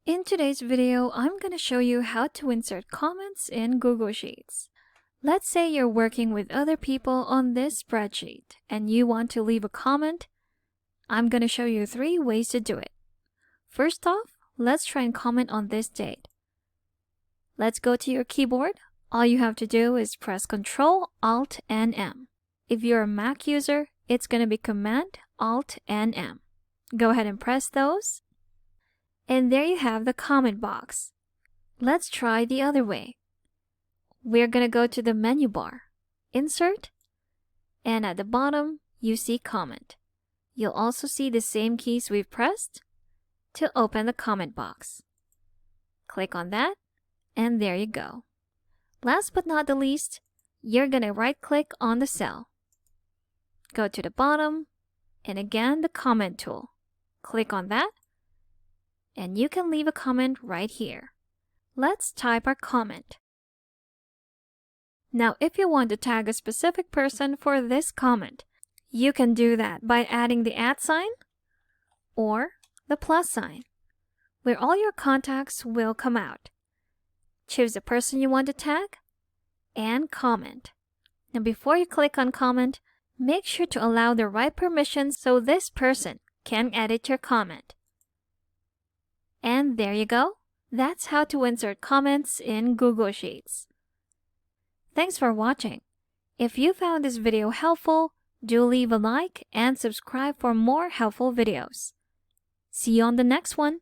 In today's video, I'm going to show you how to insert comments in Google Sheets. Let's say you're working with other people on this spreadsheet and you want to leave a comment. I'm going to show you 3 ways to do it. First off, let's try and comment on this date. Let's go to your keyboard. All you have to do is press Ctrl, Alt, and M. If you're a Mac user, it's going to be Command, Alt, and M. Go ahead and press those. And there you have the comment box. Let's try the other way. We're going to go to the menu bar, Insert, and at the bottom, you see Comment. You'll also see the same keys we've pressed to open the comment box. Click on that, and there you go. Last but not the least, you're going to right-click on the cell. Go to the bottom, and again the comment tool. Click on that, and you can leave a comment right here. Let's type our comment. Now, if you want to tag a specific person for this comment, you can do that by adding the @ sign or the plus sign, where all your contacts will come out. Choose the person you want to tag and comment. Now, before you click on comment, make sure to allow the right permissions so this person can edit your comment. And there you go. That's how to insert comments in Google Sheets. Thanks for watching. If you found this video helpful, do leave a like and subscribe for more helpful videos. See you on the next one.